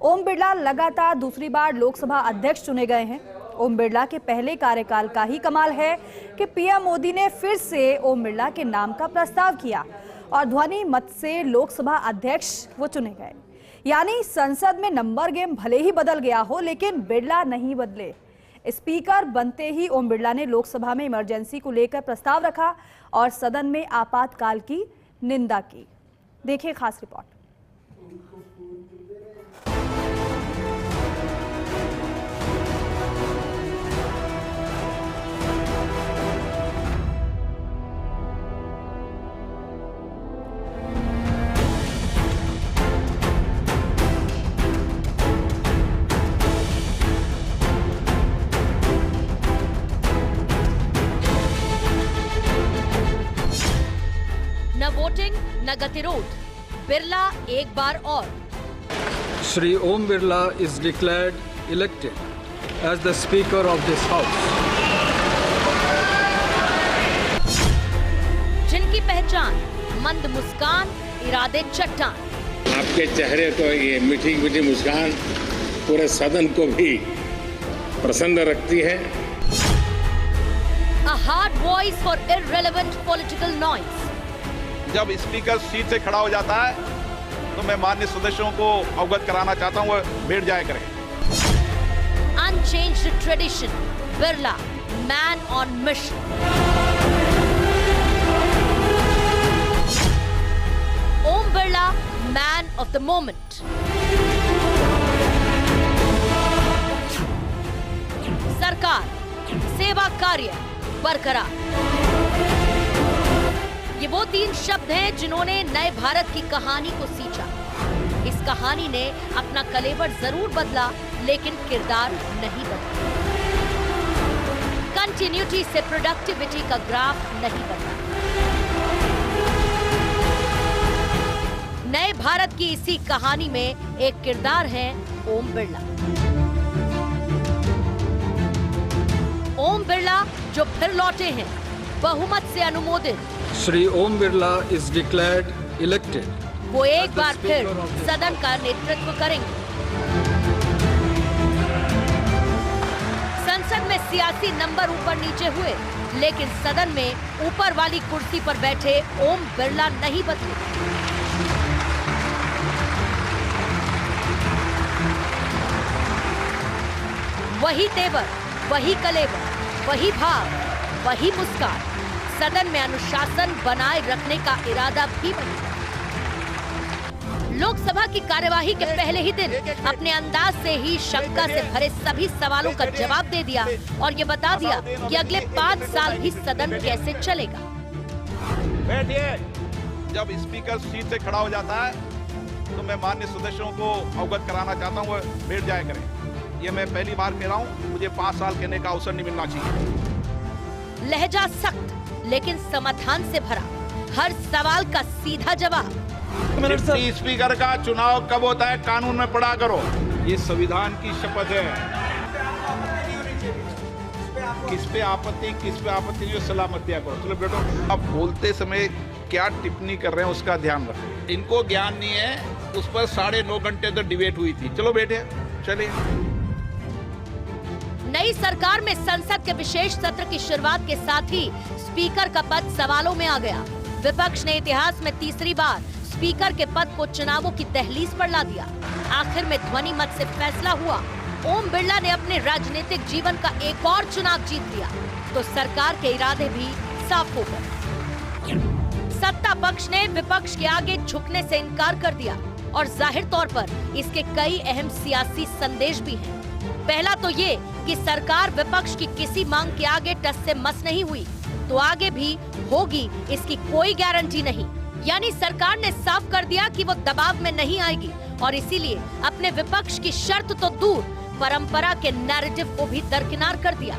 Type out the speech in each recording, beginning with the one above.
ओम बिरला लगातार दूसरी बार लोकसभा अध्यक्ष चुने गए हैं। ओम बिरला के पहले कार्यकाल का ही कमाल है कि पीएम मोदी ने फिर से ओम बिरला के नाम का प्रस्ताव किया और ध्वनि मत से लोकसभा अध्यक्ष वो चुने गए। यानी संसद में नंबर गेम भले ही बदल गया हो, लेकिन बिरला नहीं बदले। स्पीकर बनते ही ओम बिरला ने लोकसभा में इमरजेंसी को लेकर प्रस्ताव रखा और सदन में आपातकाल की निंदा की। देखिए खास रिपोर्ट। न वोटिंग न गतिरोध, बिरला एक बार और। Shri Om Birla is declared elected as the Speaker of this House. जिनकी पहचान मंद मुस्कान, इरादे चट्टान। आपके चेहरे को ये मीठी मीठी मुस्कान पूरे सदन को भी प्रसन्न रखती है। A hard voice for irrelevant political noise. जब स्पीकर सीट से खड़ा हो जाता है तो मैं माननीय सदस्यों को अवगत कराना चाहता हूं, वो बैठ जाया करें। Unchanged tradition, Birla man on mission. Om Birla man of the moment. सरकार, सेवा कार्य बरकरार। ये वो तीन शब्द हैं जिन्होंने नए भारत की कहानी को सींचा। इस कहानी ने अपना कलेवर जरूर बदला, लेकिन किरदार नहीं बदला। कंटिन्यूटी से प्रोडक्टिविटी का ग्राफ नहीं बदला। नए भारत की इसी कहानी में एक किरदार है ओम बिरला। ओम बिरला जो फिर लौटे हैं बहुमत से अनुमोदित। Shri Om Birla is declared elected. वो एक बार फिर सदन का नेतृत्व करेंगे। संसद में सियासी नंबर ऊपर नीचे हुए, लेकिन सदन में ऊपर वाली कुर्सी पर बैठे ओम बिरला नहीं बदले। वही तेवर, वही कलेवर, वही भाव, वही मुस्कान। सदन में अनुशासन बनाए रखने का इरादा भी वही। लोकसभा की कार्यवाही के पहले ही दिन अपने अंदाज से ही शंका से भरे सभी सवालों का जवाब दे दिया और ये बता दिया कि अगले 5 साल भी सदन कैसे चलेगा। बैठिए। जब स्पीकर सीट से खड़ा हो जाता है तो मैं माननीय सदस्यों को अवगत कराना चाहता हूं, वो बैठ जाया करें। ये मैं पहली बार कह रहा हूं, मुझे 5 साल कहने का अवसर नहीं मिलना चाहिए। लहजा सख्त लेकिन समाधान से भरा, हर सवाल का सीधा जवाब। डिप्टी स्पीकर का चुनाव कब होता है कानून में पढ़ा करो। ये संविधान की शपथ है। किस पे आपत्ति जो सलामत दिया करो। चलो बेटो, अब बोलते समय क्या टिप्पणी कर रहे हैं उसका ध्यान रखें। इनको ज्ञान नहीं है, उस पर 9.5 घंटे तक डिबेट हुई थी। चलो बैठे, चलिए। नई सरकार में संसद के विशेष सत्र की शुरुआत के साथ ही स्पीकर का पद सवालों में आ गया। विपक्ष ने इतिहास में तीसरी बार स्पीकर के पद को चुनावों की दहलीज पर ला दिया। आखिर में ध्वनि मत से फैसला हुआ। ओम बिरला ने अपने राजनीतिक जीवन का एक और चुनाव जीत लिया, तो सरकार के इरादे भी साफ हो गए। सत्ता पक्ष ने विपक्ष के आगे झुकने से इनकार कर दिया और जाहिर तौर पर इसके कई अहम सियासी संदेश भी हैं। पहला तो ये कि सरकार विपक्ष की किसी मांग के आगे टस से मस नहीं हुई, तो आगे भी होगी इसकी कोई गारंटी नहीं। यानी सरकार ने साफ कर दिया कि वो दबाव में नहीं आएगी और इसीलिए अपने विपक्ष की शर्त तो दूर, परंपरा के नैरेटिव को भी दरकिनार कर दिया।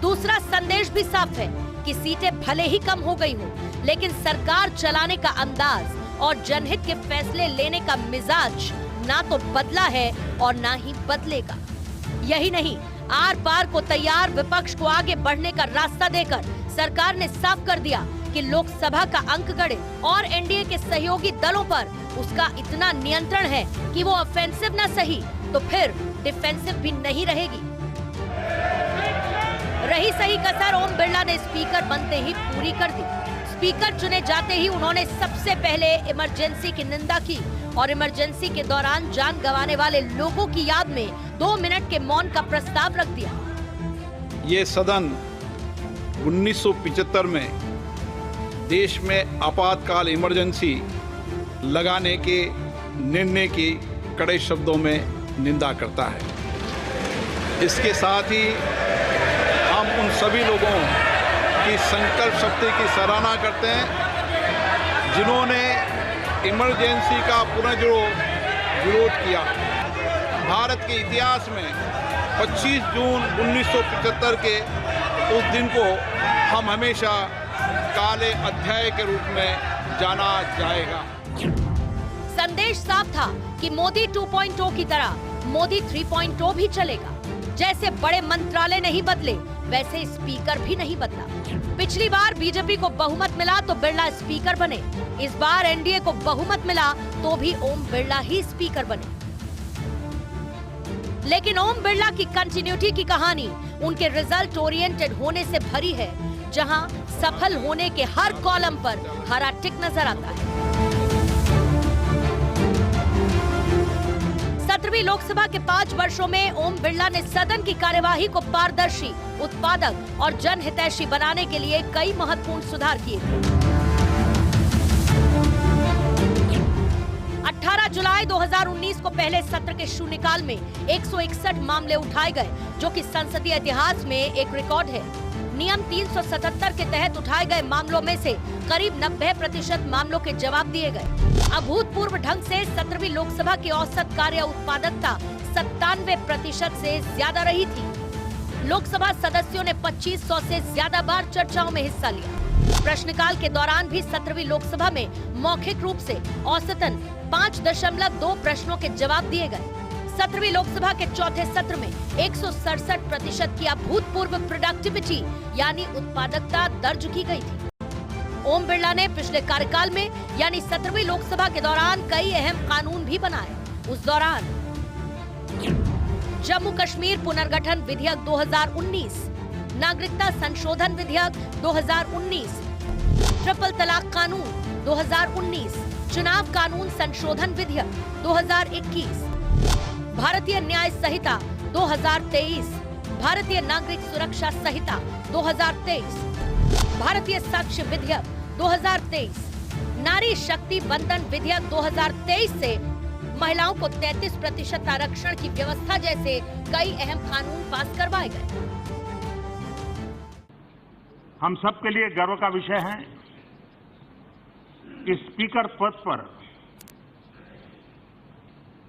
दूसरा संदेश भी साफ है कि सीटें भले ही कम हो गई हो, लेकिन सरकार चलाने का अंदाज और जनहित के फैसले लेने का मिजाज ना तो बदला है और ना ही बदलेगा। यही नहीं, आर पार को तैयार विपक्ष को आगे बढ़ने का रास्ता देकर सरकार ने साफ कर दिया कि लोकसभा का अंक गणित और एनडीए के सहयोगी दलों पर उसका इतना नियंत्रण है कि वो ऑफेंसिव न सही तो फिर डिफेंसिव भी नहीं रहेगी। रही सही कसर ओम बिरला ने स्पीकर बनते ही पूरी कर दी। स्पीकर चुने जाते ही उन्होंने सबसे पहले इमरजेंसी की निंदा की और इमरजेंसी के दौरान जान गंवाने वाले लोगों की याद में 2 मिनट के मौन का प्रस्ताव रख दिया। ये सदन 1975 में देश में आपातकाल इमरजेंसी लगाने के निर्णय की कड़े शब्दों में निंदा करता है। इसके साथ ही हम उन सभी लोगों की संकल्प शक्ति की सराहना करते हैं जिन्होंने इमरजेंसी का पुनर्विरोध किया। भारत के इतिहास में 25 जून 1975 के उस दिन को हम हमेशा काले अध्याय के रूप में जाना जाएगा। संदेश साफ था कि मोदी 2.0 की तरह मोदी 3.0 भी चलेगा। जैसे बड़े मंत्रालय नहीं बदले वैसे स्पीकर भी नहीं बदला। पिछली बार बीजेपी को बहुमत मिला तो बिरला स्पीकर बने। इस बार एनडीए को बहुमत मिला तो भी ओम बिरला ही स्पीकर बने। लेकिन ओम बिरला की कंटिन्यूटी की कहानी उनके रिजल्ट ओरिएंटेड होने से भरी है, जहां सफल होने के हर कॉलम पर हरा टिक नजर आता है। 17वीं लोकसभा के 5 वर्षों में ओम बिरला ने सदन की कार्यवाही को पारदर्शी, उत्पादक और जनहितैषी बनाने के लिए कई महत्वपूर्ण सुधार किए थे। 18 जुलाई 2019 को पहले सत्र के शून्यकाल में 161 मामले उठाए गए, जो कि संसदीय इतिहास में एक रिकॉर्ड है। नियम 377 के तहत उठाए गए मामलों में से करीब 90% मामलों के जवाब दिए गए। अभूतपूर्व ढंग से 17वीं लोकसभा की औसत कार्य उत्पादकता 97% से ज्यादा रही थी। लोकसभा सदस्यों ने 2500 से ज्यादा बार चर्चाओं में हिस्सा लिया। प्रश्नकाल के दौरान भी 17वीं लोकसभा में मौखिक रूप से औसतन 5.2 प्रश्नों के जवाब दिए गए। 17वीं लोकसभा के चौथे सत्र में 167% की अभूतपूर्व प्रोडक्टिविटी यानी उत्पादकता दर्ज की गई थी। ओम बिरला ने पिछले कार्यकाल में यानी 17वीं लोकसभा के दौरान कई अहम कानून भी बनाए। उस दौरान जम्मू कश्मीर पुनर्गठन विधेयक 2019, नागरिकता संशोधन विधेयक 2019, ट्रिपल तलाक कानून 2019, चुनाव कानून संशोधन विधेयक 2021, भारतीय न्याय संहिता 2023, भारतीय नागरिक सुरक्षा संहिता 2023, भारतीय साक्ष्य विधेयक 2023, नारी शक्ति बंधन विधेयक 2023 से महिलाओं को 33% आरक्षण की व्यवस्था जैसे कई अहम कानून पास करवाए गए। हम सबके लिए गर्व का विषय है कि स्पीकर पद पर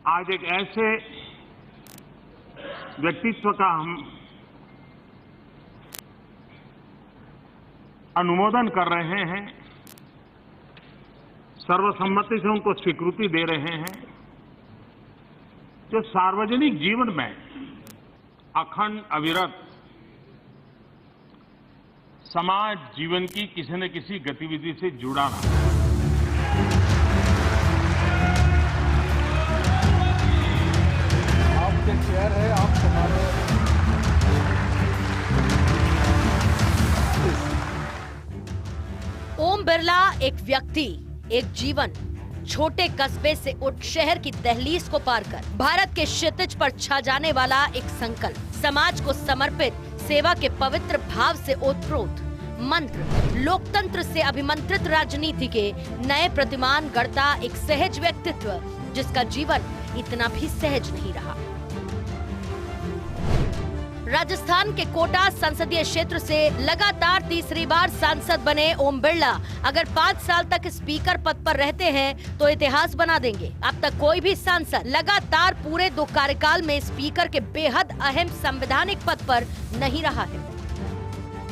आज एक ऐसे व्यक्तित्व का हम अनुमोदन कर रहे हैं, सर्वसम्मति से उनको स्वीकृति दे रहे हैं, जो सार्वजनिक जीवन में अखंड अविरत समाज जीवन की किसी न किसी गतिविधि से जुड़ा रहा। आपके चेयर है, आप हमारे ओम बिरला एक व्यक्ति, एक जीवन, छोटे कस्बे से उठ शहर की दहलीज को पार कर भारत के क्षितिज पर छा जाने वाला एक संकल्प, समाज को समर्पित सेवा के पवित्र भाव से ओतप्रोत मंत्र, लोकतंत्र से अभिमंत्रित राजनीति के नए प्रतिमान गढ़ता एक सहज व्यक्तित्व, जिसका जीवन इतना भी सहज नहीं रहा। राजस्थान के कोटा संसदीय क्षेत्र से लगातार तीसरी बार सांसद बने ओम बिरला अगर 5 साल तक स्पीकर पद पर रहते हैं तो इतिहास बना देंगे। अब तक कोई भी सांसद लगातार पूरे 2 कार्यकाल में स्पीकर के बेहद अहम संवैधानिक पद पर नहीं रहा है।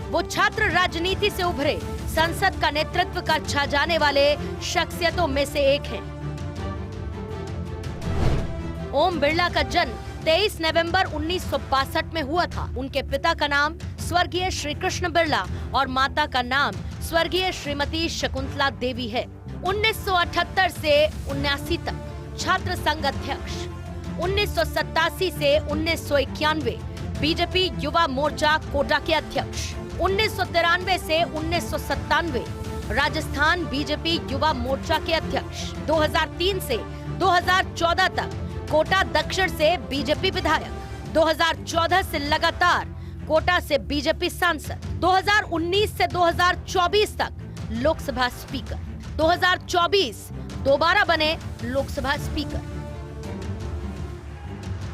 वो छात्र राजनीति से उभरे संसद का नेतृत्व कर छा जाने वाले शख्सियतों में से एक हैं। ओम बिरला का जन्म 23 नवंबर 1962 में हुआ था। उनके पिता का नाम स्वर्गीय श्री कृष्ण बिरला और माता का नाम स्वर्गीय श्रीमती शकुंतला देवी है। 1978 से 79 तक छात्र संघ अध्यक्ष, 1987 से 1991 बीजेपी युवा मोर्चा कोटा के अध्यक्ष, 1993 से 1997 राजस्थान बीजेपी युवा मोर्चा के अध्यक्ष, 2003 से 2014 तक कोटा दक्षिण से बीजेपी विधायक, 2014 से लगातार कोटा से बीजेपी सांसद, 2019 से 2024 तक लोकसभा स्पीकर, 2024 दोबारा बने लोकसभा स्पीकर।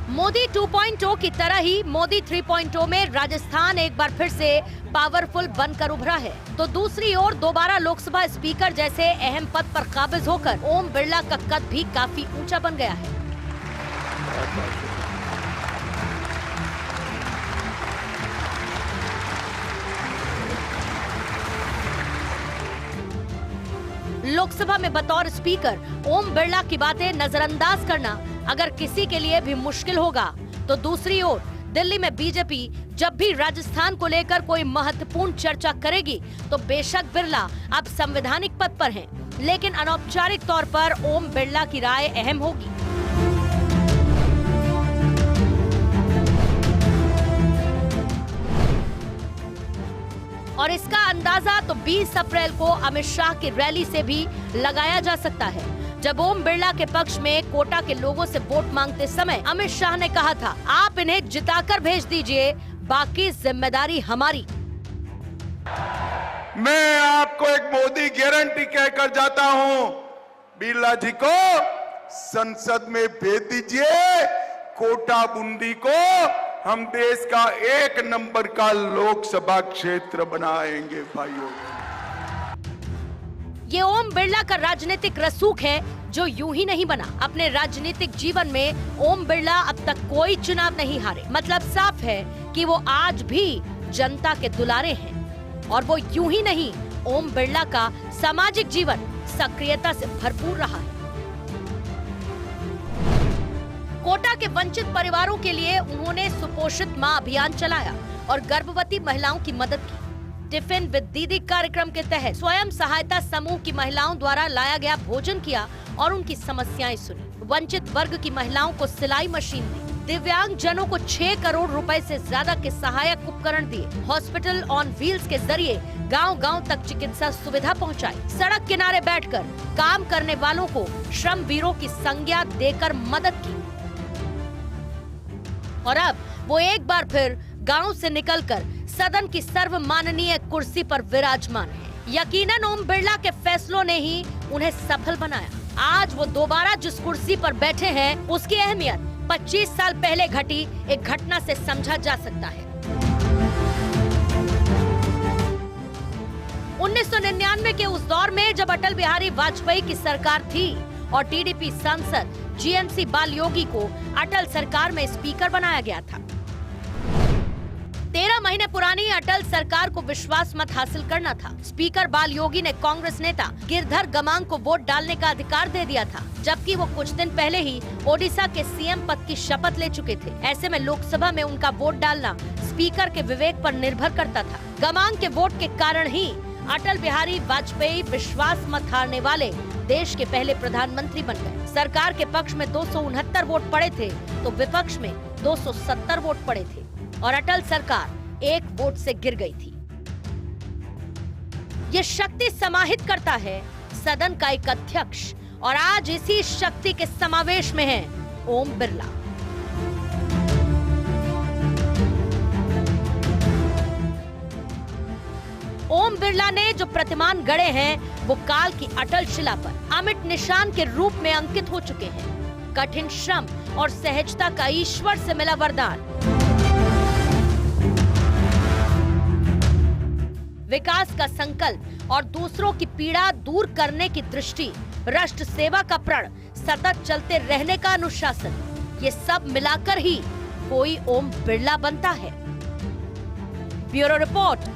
मोदी 2.0 की तरह ही मोदी 3.0 में राजस्थान एक बार फिर से पावरफुल बनकर उभरा है, तो दूसरी ओर दोबारा लोकसभा स्पीकर जैसे अहम पद पर काबिज होकर ओम बिरला का कद भी काफी ऊंचा बन गया है। लोकसभा में बतौर स्पीकर ओम बिरला की बातें नजरअंदाज करना अगर किसी के लिए भी मुश्किल होगा, तो दूसरी ओर दिल्ली में बीजेपी जब भी राजस्थान को लेकर कोई महत्वपूर्ण चर्चा करेगी तो बेशक बिरला अब संवैधानिक पद पर हैं, लेकिन अनौपचारिक तौर पर ओम बिरला की राय अहम होगी। और इसका अंदाजा तो 20 अप्रैल को अमित शाह की रैली से भी लगाया जा सकता है, जब ओम बिरला के पक्ष में कोटा के लोगों से वोट मांगते समय अमित शाह ने कहा था, आप इन्हें जिताकर भेज दीजिए, बाकी जिम्मेदारी हमारी। मैं आपको एक मोदी गारंटी कहकर जाता हूं, बिरला जी को संसद में भेज दीजिए, कोटा बूंदी को हम देश का 1 नंबर का लोकसभा क्षेत्र बनाएंगे भाइयों। ये ओम बिरला का राजनीतिक रसूख है जो यूं ही नहीं बना। अपने राजनीतिक जीवन में ओम बिरला अब तक कोई चुनाव नहीं हारे, मतलब साफ है कि वो आज भी जनता के दुलारे हैं। और वो यूं ही नहीं, ओम बिरला का सामाजिक जीवन सक्रियता से भरपूर रहा है। कोटा के वंचित परिवारों के लिए उन्होंने सुपोषित मां अभियान चलाया और गर्भवती महिलाओं की मदद की। टिफिन विद दीदी कार्यक्रम के तहत स्वयं सहायता समूह की महिलाओं द्वारा लाया गया भोजन किया और उनकी समस्याएं सुनी। वंचित वर्ग की महिलाओं को सिलाई मशीन दी, दिव्यांग जनों को 6 करोड़ रुपए से ज्यादा के सहायक उपकरण दिए, हॉस्पिटल ऑन व्हील्स के जरिए गांव-गांव तक चिकित्सा सुविधा पहुंचाई, सड़क किनारे बैठकर काम करने वालों को श्रम वीरों की संज्ञा देकर मदद की। और अब वो एक बार फिर गांव से निकलकर सदन की सर्वमाननीय कुर्सी पर विराजमान है। यकीनन ओम बिरला के फैसलों ने ही उन्हें सफल बनाया। आज वो दोबारा जिस कुर्सी पर बैठे हैं, उसकी अहमियत 25 साल पहले घटी एक घटना से समझा जा सकता है। 1999 के उस दौर में जब अटल बिहारी वाजपेयी की सरकार थी और टीडीपी सांसद जीएमसी बाल योगी को अटल सरकार में स्पीकर बनाया गया था। 13 महीने पुरानी अटल सरकार को विश्वास मत हासिल करना था। स्पीकर बाल योगी ने कांग्रेस नेता गिरधर गमांग को वोट डालने का अधिकार दे दिया था, जबकि वो कुछ दिन पहले ही ओडिशा के सीएम पद की शपथ ले चुके थे। ऐसे में लोकसभा में उनका वोट डालना स्पीकर के विवेक पर निर्भर करता था। गमांग के वोट के कारण ही अटल बिहारी वाजपेयी विश्वास मत हारने वाले देश के पहले प्रधानमंत्री बन गए। सरकार के पक्ष में 269 वोट पड़े थे तो विपक्ष में 270 वोट पड़े थे और अटल सरकार 1 वोट से गिर गई थी। ये शक्ति समाहित करता है सदन का एक अध्यक्ष और आज इसी शक्ति के समावेश में है ओम बिरला। ओम बिरला ने जो प्रतिमान गढ़े हैं वो काल की अटल शिला पर अमिट निशान के रूप में अंकित हो चुके हैं। कठिन श्रम और सहजता का ईश्वर से मिला वरदान, विकास का संकल्प और दूसरों की पीड़ा दूर करने की दृष्टि, राष्ट्र सेवा का प्रण, सतत चलते रहने का अनुशासन, ये सब मिलाकर ही कोई ओम बिरला बनता है। Bureau report,